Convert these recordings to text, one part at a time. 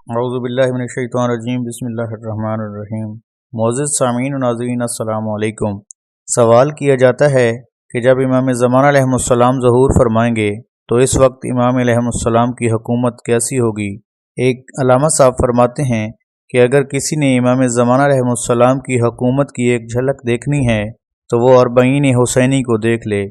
اعوذ باللہ من الشیطان الرجیم بسم اللہ الرحمن الرحیم۔ معزز سامعین و ناظرین السلام علیکم۔ سوال کیا جاتا ہے کہ جب امام زمانہ علیہ السلام ظہور فرمائیں گے تو اس وقت امام علیہ السلام کی حکومت کیسی ہوگی؟ ایک علامہ صاحب فرماتے ہیں کہ اگر کسی نے امام زمانہ علیہ السلام کی حکومت کی ایک جھلک دیکھنی ہے تو وہ 40 حسینی کو دیکھ لے۔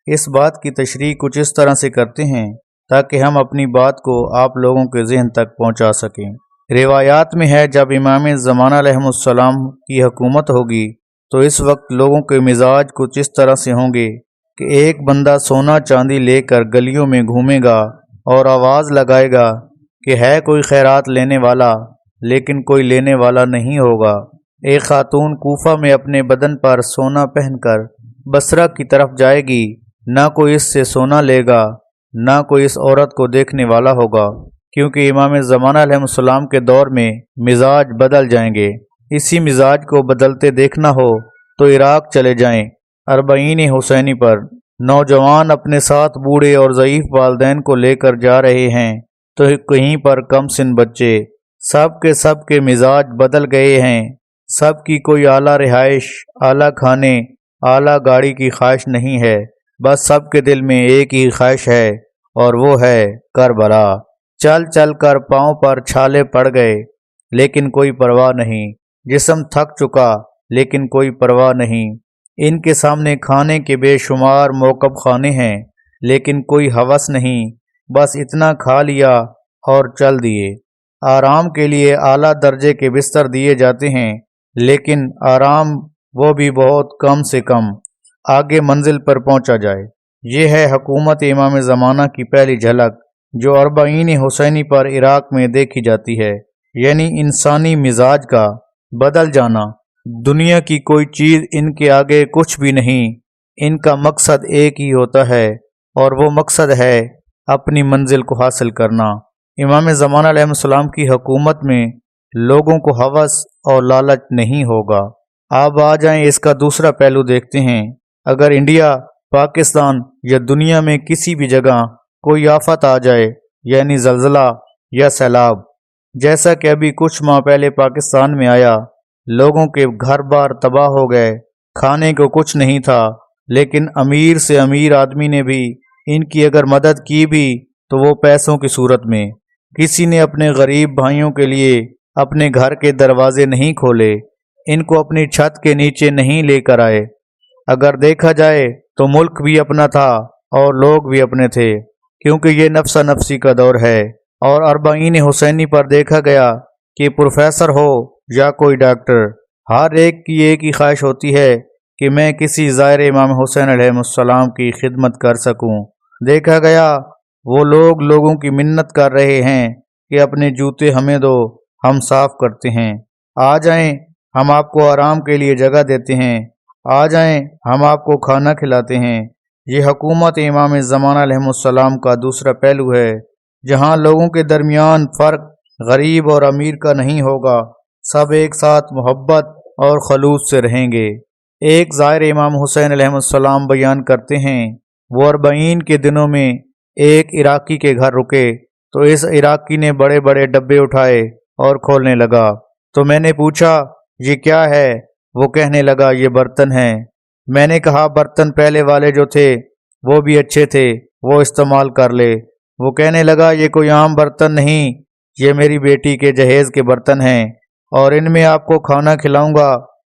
اس بات کی تشریح کچھ اس طرح سے کرتے ہیں تاکہ ہم اپنی بات کو آپ لوگوں کے ذہن تک پہنچا سکیں۔ روایات میں ہے جب امام زمانہ علیہ السلام کی حکومت ہوگی تو اس وقت لوگوں کے مزاج کچھ اس طرح سے ہوں گے کہ ایک بندہ سونا چاندی لے کر گلیوں میں گھومے گا اور آواز لگائے گا کہ ہے کوئی خیرات لینے والا، لیکن کوئی لینے والا نہیں ہوگا۔ ایک خاتون کوفہ میں اپنے بدن پر سونا پہن کر بصرہ کی طرف جائے گی، نہ کوئی اس سے سونا لے گا، نہ کوئی اس عورت کو دیکھنے والا ہوگا، کیونکہ امام زمانہ علیہ السلام کے دور میں مزاج بدل جائیں گے۔ اسی مزاج کو بدلتے دیکھنا ہو تو عراق چلے جائیں۔ 40 حسینی پر نوجوان اپنے ساتھ بوڑھے اور ضعیف والدین کو لے کر جا رہے ہیں تو کہیں پر کم سن بچے، سب کے مزاج بدل گئے ہیں۔ سب کی کوئی اعلیٰ رہائش، اعلیٰ کھانے، اعلیٰ گاڑی کی خواہش نہیں ہے، بس سب کے دل میں ایک ہی خواہش ہے اور وہ ہے کربلا۔ چل چل کر پاؤں پر چھالے پڑ گئے لیکن کوئی پرواہ نہیں، جسم تھک چکا لیکن کوئی پرواہ نہیں۔ ان کے سامنے کھانے کے بے شمار موکب خانے ہیں لیکن کوئی ہوس نہیں، بس اتنا کھا لیا اور چل دیے۔ آرام کے لیے اعلیٰ درجے کے بستر دیے جاتے ہیں لیکن آرام وہ بھی بہت کم سے کم، آگے منزل پر پہنچا جائے۔ یہ ہے حکومت امام زمانہ کی پہلی جھلک جو 40 حسینی پر عراق میں دیکھی جاتی ہے، یعنی انسانی مزاج کا بدل جانا۔ دنیا کی کوئی چیز ان کے آگے کچھ بھی نہیں، ان کا مقصد ایک ہی ہوتا ہے اور وہ مقصد ہے اپنی منزل کو حاصل کرنا۔ امام زمانہ علیہ السلام کی حکومت میں لوگوں کو ہوس اور لالچ نہیں ہوگا۔ آپ آ جائیں اس کا دوسرا پہلو دیکھتے ہیں۔ اگر انڈیا، پاکستان یا دنیا میں کسی بھی جگہ کوئی آفت آ جائے، یعنی زلزلہ یا سیلاب، جیسا کہ ابھی کچھ ماہ پہلے پاکستان میں آیا، لوگوں کے گھر بار تباہ ہو گئے، کھانے کو کچھ نہیں تھا، لیکن امیر سے امیر آدمی نے بھی ان کی اگر مدد کی بھی تو وہ پیسوں کی صورت میں۔ کسی نے اپنے غریب بھائیوں کے لیے اپنے گھر کے دروازے نہیں کھولے، ان کو اپنی چھت کے نیچے نہیں لے کر آئے۔ اگر دیکھا جائے تو ملک بھی اپنا تھا اور لوگ بھی اپنے تھے، کیونکہ یہ نفسا نفسی کا دور ہے۔ اور 40 حسینی پر دیکھا گیا کہ پروفیسر ہو یا کوئی ڈاکٹر، ہر ایک کی ایک ہی خواہش ہوتی ہے کہ میں کسی زائر امام حسین علیہ السلام کی خدمت کر سکوں۔ دیکھا گیا وہ لوگوں کی منت کر رہے ہیں کہ اپنے جوتے ہمیں دو، ہم صاف کرتے ہیں، آ جائیں ہم آپ کو آرام کے لیے جگہ دیتے ہیں، آ جائیں ہم آپ کو کھانا کھلاتے ہیں۔ یہ حکومت امام زمانہ علیہ السلام کا دوسرا پہلو ہے، جہاں لوگوں کے درمیان فرق غریب اور امیر کا نہیں ہوگا، سب ایک ساتھ محبت اور خلوص سے رہیں گے۔ ایک زائر امام حسین علیہ السلام بیان کرتے ہیں، وہ 40 کے دنوں میں ایک عراقی کے گھر رکے تو اس عراقی نے بڑے بڑے ڈبے اٹھائے اور کھولنے لگا، تو میں نے پوچھا یہ کیا ہے؟ وہ کہنے لگا یہ برتن ہیں۔ میں نے کہا برتن پہلے والے جو تھے وہ بھی اچھے تھے، وہ استعمال کر لے۔ وہ کہنے لگا یہ کوئی عام برتن نہیں، یہ میری بیٹی کے جہیز کے برتن ہیں اور ان میں آپ کو کھانا کھلاؤں گا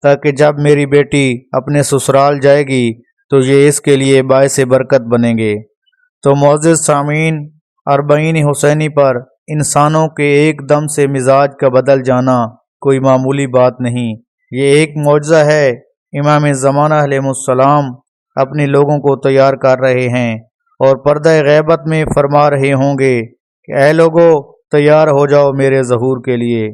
تاکہ جب میری بیٹی اپنے سسرال جائے گی تو یہ اس کے لیے باعث برکت بنیں گے۔ تو معزز سامعین، 40 حسینی پر انسانوں کے ایک دم سے مزاج کا بدل جانا کوئی معمولی بات نہیں، یہ ایک معجزہ ہے۔ امام زمانہ علیہ السلام اپنے لوگوں کو تیار کر رہے ہیں اور پردہ غیبت میں فرما رہے ہوں گے کہ اے لوگو تیار ہو جاؤ میرے ظہور کے لیے۔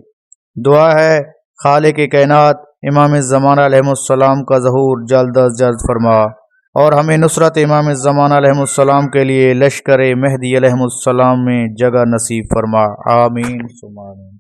دعا ہے خالق کائنات امام زمانہ علیہ السلام کا ظہور جلد از جلد فرما اور ہمیں نصرت امام زمانہ علیہ السلام کے لیے لشکر مہدی علیہ السلام میں جگہ نصیب فرما۔ آمین ثم آمین۔